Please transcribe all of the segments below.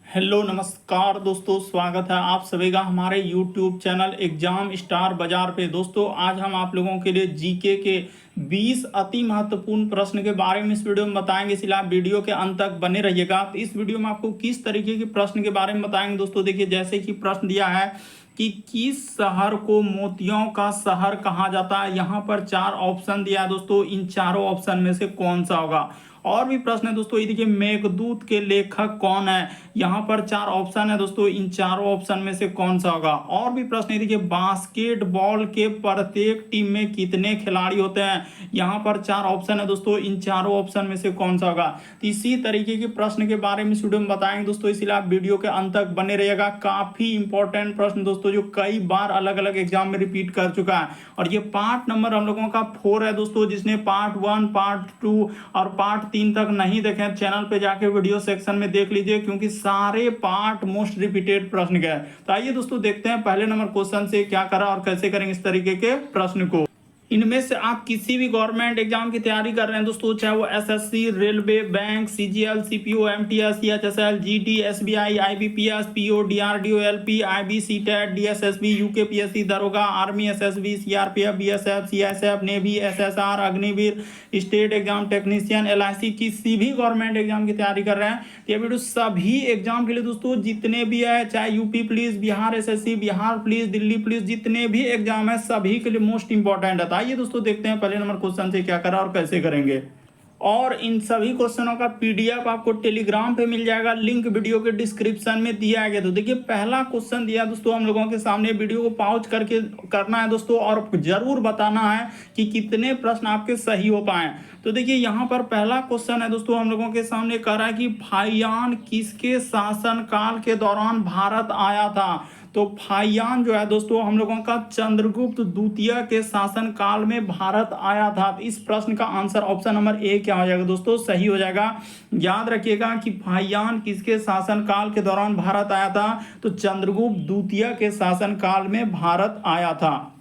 Hello नमस्कार दोस्तों, स्वागत है आप सभी का हमारे यूट्यूब चैनल एग्जाम स्टार बाजार पे। दोस्तों आज हम आप लोगों के लिए जीके के 20 अति महत्वपूर्ण प्रश्न के बारे में इस वीडियो में बताएंगे, इसलिए आप वीडियो के अंत तक बने रहिएगा। तो इस वीडियो में आपको किस तरीके के प्रश्न के बारे में बताएंगे दोस्तों, देखिए जैसे कि प्रश्न दिया है कि किस शहर को मोतियों का शहर कहा जाता है। यहाँ पर 4 ऑप्शन दिया है दोस्तों, इन चारों ऑप्शन में से कौन सा होगा। और भी प्रश्न है दोस्तों, ये देखिए मेघदूत के लेखक कौन है। यहाँ पर 4 ऑप्शन है दोस्तों, इन चारों ऑप्शन में से कौन सा होगा। और भी प्रश्न है देखिए बास्केटबॉल के प्रत्येक टीम में कितने खिलाड़ी होते हैं। यहाँ पर 4 ऑप्शन है दोस्तों, इन चारों ऑप्शन में से कौन सा होगा। तो इसी तरीके के प्रश्न के बारे में वीडियो में बताएंगे दोस्तों, इसलिए आप वीडियो के अंत तक बने रहिएगा। काफी इंपॉर्टेंट प्रश्न दोस्तों, जो कई बार अलग अलग एग्जाम में रिपीट कर चुका है। और ये पार्ट नंबर हम लोगों का 4 है दोस्तों। जिसने पार्ट 1, पार्ट 2 और पार्ट 3 तक नहीं देखे, चैनल पे जाके वीडियो सेक्शन में देख लीजिए, क्योंकि सारे पार्ट मोस्ट रिपीटेड प्रश्न के हैं। तो आइए दोस्तों देखते हैं पहले नंबर क्वेश्चन से क्या करा और कैसे करेंगे इस तरीके के प्रश्न को। इनमें से आप किसी भी गवर्नमेंट एग्जाम की तैयारी कर रहे हैं दोस्तों, चाहे वो SSC, railway, bank, CGL, CPO, MTS, CHSL, GD, SBI, IBPS, PO, DRDO, LP, IB, CTET, DSSB, UKPSC, दरोगा, army, SSB, CRPF, BSF, CISF, navy, SSR, Agniveer, state exam technician, LIC, किसी भी गवर्नमेंट एग्जाम की तैयारी कर रहे हैं। ये वीडियो सभी एग्जाम के लिए दोस्तों, जितने भी है, चाहे UP police, Bihar SSC, Bihar police, Delhi police, जितने भी एग्जाम है सभी के लिए मोस्ट इंपॉर्टेंट है। आइए दोस्तों देखते हैं पहले नंबर क्वेश्चन से क्या करा और कैसे करेंगे। और इन सभी क्वेश्चनों का पीडीएफ आपको टेलीग्राम पे मिल जाएगा, लिंक वीडियो के डिस्क्रिप्शन में दिया गया। तो देखिए पहला क्वेश्चन दिया दोस्तों हम लोगों के सामने, वीडियो को पॉज करके करना है दोस्तों, और जरूर बताना है कि कितने प्रश्न आपके सही हो पाए। तो देखिए यहाँ पर पहला क्वेश्चन है दोस्तों हम लोगों के सामने, कह रहा है कि फाहियान किसके शासन काल के दौरान भारत आया था। तो फाहियान जो है दोस्तों हम लोगों का चंद्रगुप्त द्वितीय के शासन काल में भारत आया था। इस प्रश्न का आंसर ऑप्शन नंबर ए क्या हो जाएगा दोस्तों, सही हो जाएगा। याद रखिएगा कि फाहियान किसके शासन काल के दौरान भारत आया था, तो चंद्रगुप्त द्वितीय के शासन काल में भारत आया था।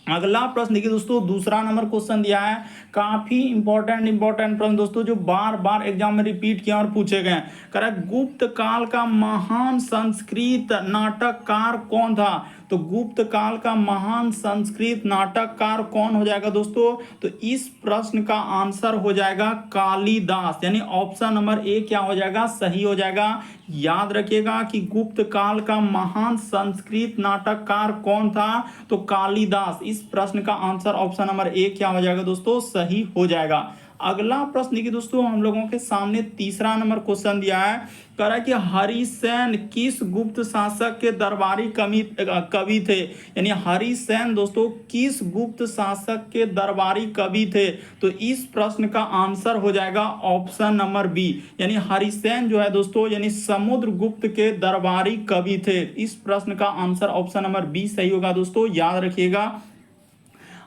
अगला प्रश्न देखिए दोस्तों, दूसरा नंबर क्वेश्चन दिया है, काफी इंपॉर्टेंट प्रश्न दोस्तों, जो बार बार एग्जाम में रिपीट किया और पूछे गए। कह रहा है गुप्त काल का महान संस्कृत नाटककार कौन था। तो गुप्त काल का महान संस्कृत नाटककार कौन हो जाएगा दोस्तों, तो इस प्रश्न का आंसर हो जाएगा कालिदास, यानी ऑप्शन नंबर ए क्या हो जाएगा, सही हो जाएगा। याद रखिएगा कि गुप्त काल का महान संस्कृत नाटककार कौन था, तो कालिदास। इस प्रश्न का आंसर ऑप्शन नंबर ए क्या हो जाएगा दोस्तों, सही हो जाएगा। अगला प्रश्न देखिए दोस्तों हम लोगों के सामने तीसरा नंबर क्वेश्चन दिया है, कह रहा है कि हरिसेन किस गुप्त शासक के दरबारी कवि थे। यानी हरिसेन दोस्तों किस गुप्त शासक के दरबारी कवि थे, तो इस प्रश्न का आंसर हो जाएगा ऑप्शन नंबर बी, यानी हरिसेन जो है दोस्तों यानी समुद्रगुप्त के दरबारी कवि थे। इस प्रश्न का आंसर ऑप्शन नंबर बी सही होगा दोस्तों, याद रखिएगा।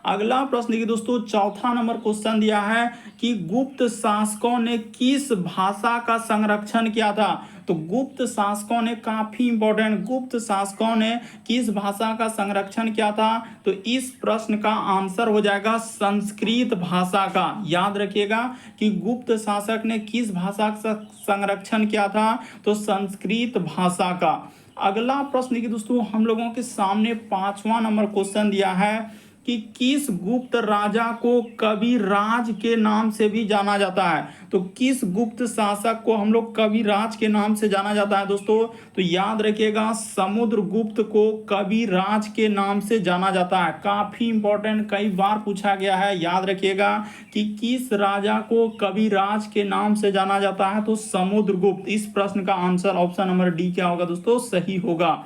अगला प्रश्न देखिए दोस्तों, चौथा नंबर क्वेश्चन दिया है कि गुप्त शासकों ने किस भाषा का संरक्षण किया था। तो गुप्त शासकों ने, काफी इंपॉर्टेंट, गुप्त शासकों ने किस भाषा का संरक्षण किया था, तो इस प्रश्न का आंसर हो जाएगा संस्कृत भाषा का। याद रखिएगा कि गुप्त शासक ने किस भाषा का संरक्षण किया था, तो संस्कृत भाषा का। अगला प्रश्न देखिए दोस्तों हम लोगों के सामने पांचवा नंबर क्वेश्चन दिया है कि किस गुप्त राजा को कविराज के नाम से भी जाना जाता है। तो किस गुप्त शासक को हम लोग कविराज के नाम से जाना जाता है दोस्तों, तो याद रखिएगा समुद्रगुप्त को कविराज के नाम से जाना जाता है। काफी इंपॉर्टेंट, कई बार पूछा गया है, याद रखिएगा कि किस राजा को कविराज के नाम से जाना जाता है, तो समुद्रगुप्त। इस प्रश्न का आंसर ऑप्शन नंबर डी क्या होगा दोस्तों, सही होगा।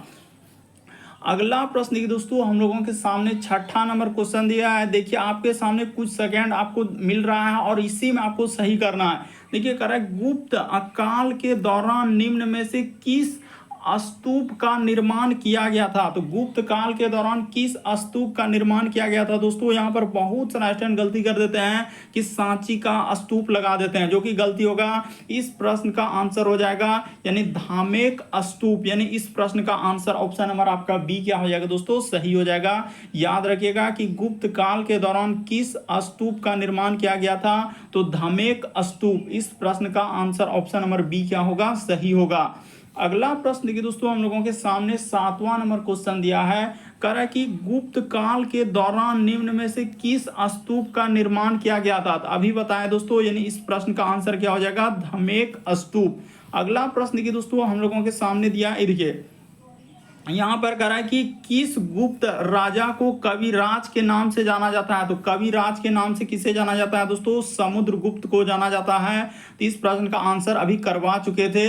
अगला प्रश्न देखिए दोस्तों हम लोगों के सामने छठा नंबर क्वेश्चन दिया है। देखिए आपके सामने कुछ सेकंड आपको मिल रहा है और इसी में आपको सही करना है। देखिए कह रहा है गुप्त काल के दौरान निम्न में से किस स्तूप का निर्माण किया गया था। तो गुप्त काल के दौरान किस स्तूप का निर्माण किया गया था दोस्तों, यहाँ पर बहुत सारे स्टूडेंट गलती कर देते हैं कि सांची का स्तूप लगा देते हैं, जो कि गलती होगा। इस प्रश्न का आंसर हो जाएगा यानी धामेक स्तूप, यानी इस प्रश्न का आंसर ऑप्शन नंबर आपका बी क्या हो जाएगा दोस्तों, सही हो जाएगा। याद रखिएगा कि गुप्त काल के दौरान किस स्तूप का निर्माण किया गया था, तो धामेक स्तूप। इस प्रश्न का आंसर ऑप्शन नंबर बी क्या होगा, सही होगा। अगला प्रश्न देखिए दोस्तों, हम लोगों के सामने 7वां नंबर क्वेश्चन दिया है। कह रहा है कि गुप्त काल के दौरान निम्न में से किस स्तूप का निर्माण किया गया था। तो अभी बताया दोस्तों, यानी इस प्रश्न का आंसर क्या हो जाएगा, धमेक स्तूप। अगला प्रश्न देखिए दोस्तों, हम लोगों के सामने दिया है, देखिए यहाँ पर कह रहा है कि किस गुप्त राजा को कविराज के नाम से जाना जाता है। तो कविराज के नाम से किसे जाना जाता है दोस्तों, समुद्रगुप्त को जाना जाता है। तो इस प्रश्न का आंसर अभी करवा चुके थे।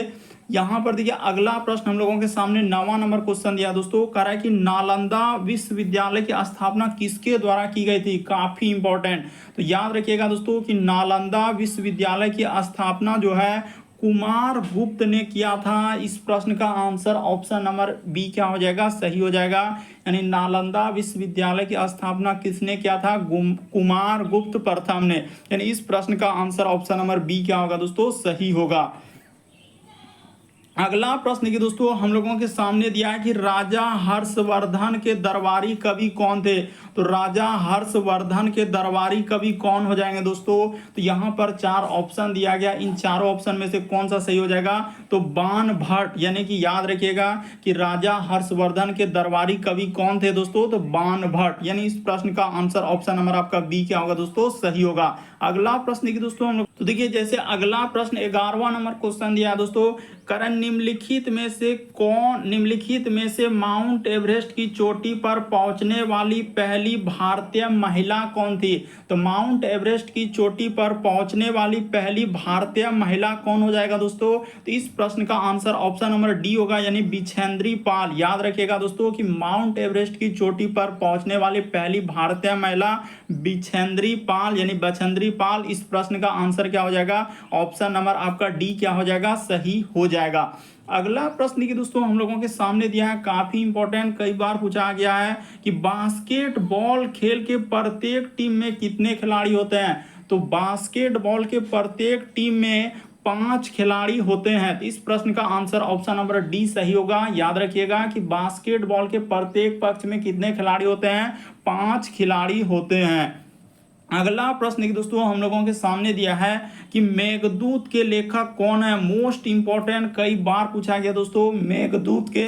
यहाँ पर देखिए अगला प्रश्न हम लोगों के सामने 9वां नंबर क्वेश्चन दिया दोस्तों। कह रहा है कि नालंदा विश्वविद्यालय की स्थापना किसके द्वारा की गई थी। काफी इंपॉर्टेंट, तो याद रखिएगा दोस्तों कि नालंदा विश्वविद्यालय की स्थापना जो है कुमार गुप्त ने किया था। इस प्रश्न का आंसर ऑप्शन नंबर बी क्या हो जाएगा, सही हो जाएगा। यानी नालंदा विश्वविद्यालय की स्थापना किसने किया था, कुमार गुप्त प्रथम ने। यानी इस प्रश्न का आंसर ऑप्शन नंबर बी क्या होगा दोस्तों, सही होगा। अगला प्रश्न की दोस्तों हम लोगों के सामने दिया है कि राजा हर्षवर्धन के दरबारी कवि कौन थे। तो राजा हर्षवर्धन के दरबारी कवि कौन हो जाएंगे दोस्तों। तो यहाँ पर 4 ऑप्शन दिया गया, इन चारों ऑप्शन में से कौन सा सही हो जाएगा, तो बाण भट्ट। यानी कि याद रखिएगा कि राजा हर्षवर्धन के दरबारी कवि कौन थे दोस्तों, तो बाण भट्ट। यानी इस प्रश्न का आंसर ऑप्शन नंबर आपका बी क्या होगा दोस्तों, सही होगा। अगला प्रश्न की दोस्तों हम लोग, तो देखिए जैसे अगला प्रश्न 11वां नंबर क्वेश्चन दिया है दोस्तों। करण निम्नलिखित में से माउंट एवरेस्ट की चोटी पर पहुंचने वाली पहली भारतीय महिला कौन थी। तो माउंट एवरेस्ट की चोटी पर पहुंचने वाली पहली भारतीय महिला कौन हो जाएगा दोस्तों। तो इस प्रश्न का आंसर ऑप्शन नंबर डी होगा, यानी बिछेंद्री पाल। याद रखिएगा दोस्तों कि माउंट एवरेस्ट की चोटी पर पहुंचने वाली पहली भारतीय महिला बिछेंद्री पाल, यानी बछेंद्री पाल। इस प्रश्न का आंसर क्या हो जाएगा, ऑप्शन नंबर आपका डी क्या हो जाएगा, सही हो जाएगा। अगला प्रश्न की दोस्तों हम लोगों के सामने दिया है, काफी इंपॉर्टेंट, कई बार पूछा गया है कि बास्केटबॉल खेल के प्रत्येक टीम में कितने खिलाड़ी होते हैं। तो बास्केटबॉल के प्रत्येक टीम में 5 खिलाड़ी होते हैं। तो इस प्रश्न का आंसर ऑप्शन नंबर डी सही होगा। याद रखिएगा कि बास्केटबॉल के प्रत्येक पक्ष में कितने खिलाड़ी होते हैं, 5 खिलाड़ी होते हैं। अगला प्रश्न की दोस्तों हम लोगों के सामने दिया है कि मेघदूत के लेखक कौन है। मोस्ट इंपॉर्टेंट, कई बार पूछा गया दोस्तों, मेघदूत के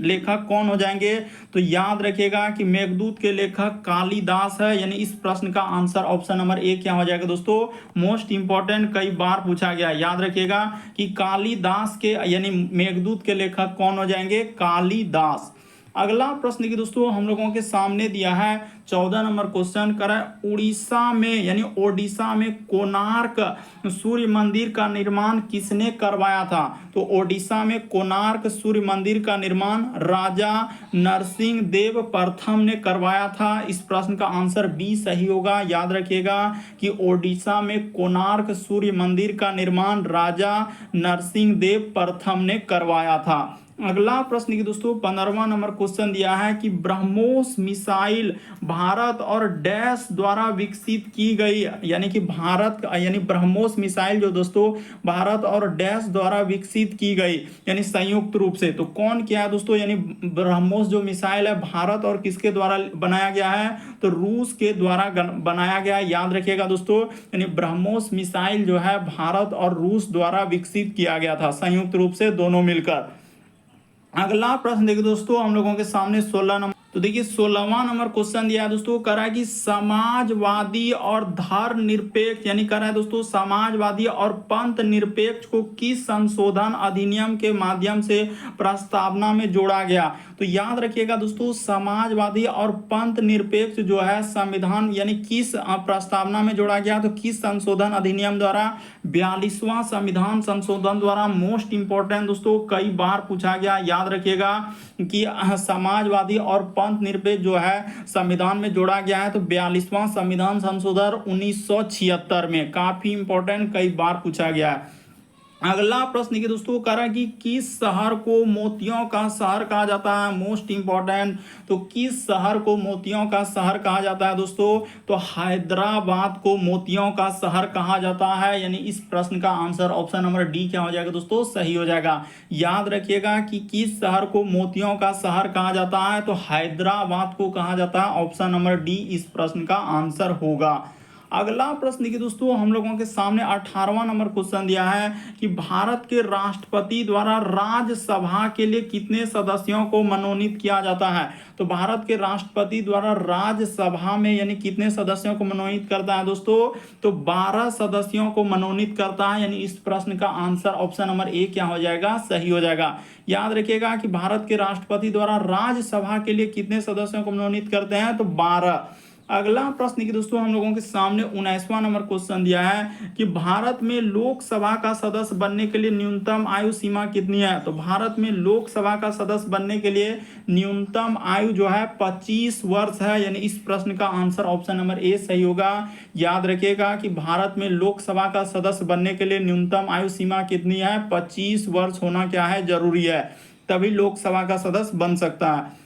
लेखक कौन हो जाएंगे। तो याद रखिएगा कि मेघदूत के लेखक कालिदास है। यानी इस प्रश्न का आंसर ऑप्शन नंबर ए क्या हो जाएगा दोस्तों, मोस्ट इंपॉर्टेंट, कई बार पूछा गया। याद रखिएगा कि कालिदास के यानी मेघदूत के लेखक कौन हो जाएंगे, कालिदास। अगला प्रश्न की दोस्तों हम लोगों के सामने दिया है 14 नंबर क्वेश्चन। कर उड़ीसा में यानी ओडिशा में कोणार्क सूर्य मंदिर का निर्माण किसने करवाया था। तो ओडिशा में कोणार्क सूर्य मंदिर का निर्माण राजा नरसिंह देव प्रथम ने करवाया था। इस प्रश्न का आंसर बी सही होगा। याद रखिएगा कि ओडिशा में कोणार्क सूर्य मंदिर का निर्माण राजा नरसिंह देव प्रथम ने करवाया था। अगला प्रश्न की दोस्तों 15वां नंबर क्वेश्चन दिया है कि ब्रह्मोस मिसाइल भारत और डैश द्वारा विकसित की गई। यानी कि भारत यानी ब्रह्मोस मिसाइल जो दोस्तों भारत और डैश द्वारा विकसित की गई, यानी संयुक्त रूप से। तो कौन किया है दोस्तों, यानी ब्रह्मोस जो मिसाइल है भारत और किसके द्वारा बनाया गया है, तो रूस के द्वारा बनाया गया है। याद रखिएगा दोस्तों, यानी ब्रह्मोस मिसाइल जो है भारत और रूस द्वारा विकसित किया गया था, संयुक्त रूप से दोनों मिलकर। अगला प्रश्न देखिए दोस्तों हम लोगों के सामने 16 नंबर, तो देखिए 16वां नंबर क्वेश्चन दिया है दोस्तों। कह रहा है कि समाजवादी और धर्मनिरपेक्ष, यानी कह रहा है दोस्तों समाजवादी और पंथ निरपेक्ष को किस संशोधन अधिनियम के माध्यम से प्रस्तावना में जोड़ा गया। तो याद रखिएगा दोस्तों समाजवादी और पंथ निरपेक्ष जो है संविधान यानी किस प्रस्तावना में जोड़ा गया, तो किस संशोधन अधिनियम द्वारा, 42वां संविधान संशोधन द्वारा। मोस्ट इंपॉर्टेंट दोस्तों, कई बार पूछा गया। याद रखिएगा कि समाजवादी और पंथ निरपेक्ष जो है संविधान में जोड़ा गया है, तो 42वां संविधान संशोधन 1976 में। काफी इंपॉर्टेंट, कई बार पूछा गया है। अगला प्रश्न की दोस्तों कह रहा है कि किस शहर को मोतियों का शहर कहा जाता है। मोस्ट इंपॉर्टेंट, तो किस शहर को मोतियों का शहर कहा जाता है दोस्तों, तो हैदराबाद को मोतियों का शहर कहा जाता है। यानी इस प्रश्न का आंसर ऑप्शन नंबर डी क्या हो जाएगा दोस्तों, सही हो जाएगा। याद रखिएगा कि किस शहर को मोतियों का शहर कहा जाता है, तो हैदराबाद को कहा जाता है। ऑप्शन नंबर डी इस प्रश्न का आंसर होगा। अगला प्रश्न देखिए दोस्तों, हम लोगों के सामने 18वां नंबर क्वेश्चन दिया है कि भारत के राष्ट्रपति द्वारा राज्यसभा के लिए कितने सदस्यों को मनोनीत किया जाता है। तो भारत के राष्ट्रपति द्वारा राज्यसभा में यानी कितने सदस्यों को मनोनीत करता है दोस्तों, तो 12 सदस्यों को मनोनीत करता है। यानी इस प्रश्न का आंसर ऑप्शन नंबर ए क्या हो जाएगा, सही हो जाएगा। याद रखिएगा कि भारत के राष्ट्रपति द्वारा राज्यसभा के लिए कितने सदस्यों को मनोनीत करते हैं, तो 12। अगला प्रश्न की दोस्तों, हम लोगों के सामने 19वां नंबर क्वेश्चन दिया है कि भारत में लोकसभा का सदस्य बनने के लिए न्यूनतम आयु सीमा कितनी है। तो भारत में लोकसभा का सदस्य बनने के लिए न्यूनतम आयु जो है 25 वर्ष है। यानी इस प्रश्न का आंसर ऑप्शन नंबर ए सही होगा। याद रखिएगा कि भारत में लोकसभा का सदस्य बनने के लिए न्यूनतम आयु सीमा कितनी है, 25 वर्ष होना क्या है, जरूरी है, तभी लोकसभा का सदस्य बन सकता है।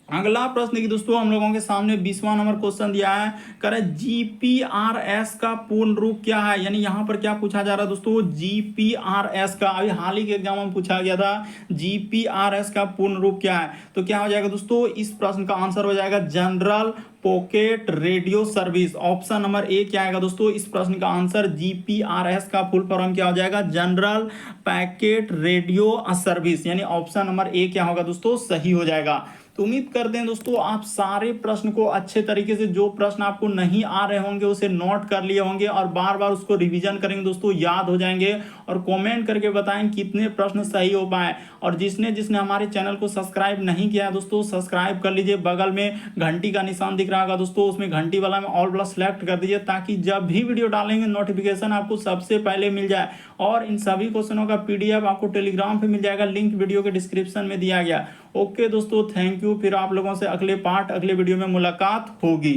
अगला प्रश्न की दोस्तों, हम लोगों के सामने 20वां नंबर क्वेश्चन दिया है, करें जीपीआरएस का पूर्ण रूप क्या है। यानी यहाँ पर क्या पूछा जा रहा है दोस्तों, जीपीआरएस का अभी हाल ही के एग्जाम में पूछा गया था, जीपीआरएस का पूर्ण रूप क्या है। तो क्या हो जाएगा दोस्तों, इस प्रश्न का आंसर हो जाएगा general pocket radio service. Option number A क्या आएगा दोस्तों, इस प्रश्न का आंसर जीपीआरएस का फुल फॉर्म क्या हो जाएगा, जनरल पैकेट रेडियो सर्विस। यानी ऑप्शन नंबर ए क्या होगा दोस्तों, सही हो जाएगा। तो उम्मीद करते हैं दोस्तों आप सारे प्रश्न को अच्छे तरीके से, जो प्रश्न आपको नहीं आ रहे होंगे उसे नोट कर लिए होंगे और बार बार उसको रिवीजन करेंगे दोस्तों, याद हो जाएंगे। और कमेंट करके बताएं कितने प्रश्न सही हो पाए। और जिसने जिसने हमारे चैनल को सब्सक्राइब नहीं किया दोस्तों, सब्सक्राइब कर लीजिए। बगल में घंटी का निशान दिख रहा होगा दोस्तों, उसमें घंटी वाला में ऑल प्लस सेलेक्ट कर दीजिए, ताकि जब भी वीडियो डालेंगे नोटिफिकेशन आपको सबसे पहले मिल जाए। और इन सभी क्वेश्चनों का पीडीएफ आपको टेलीग्राम पे मिल जाएगा, लिंक वीडियो के डिस्क्रिप्शन में दिया गया। ओके दोस्तों, थैंक यू। फिर आप लोगों से अगले वीडियो में मुलाकात होगी।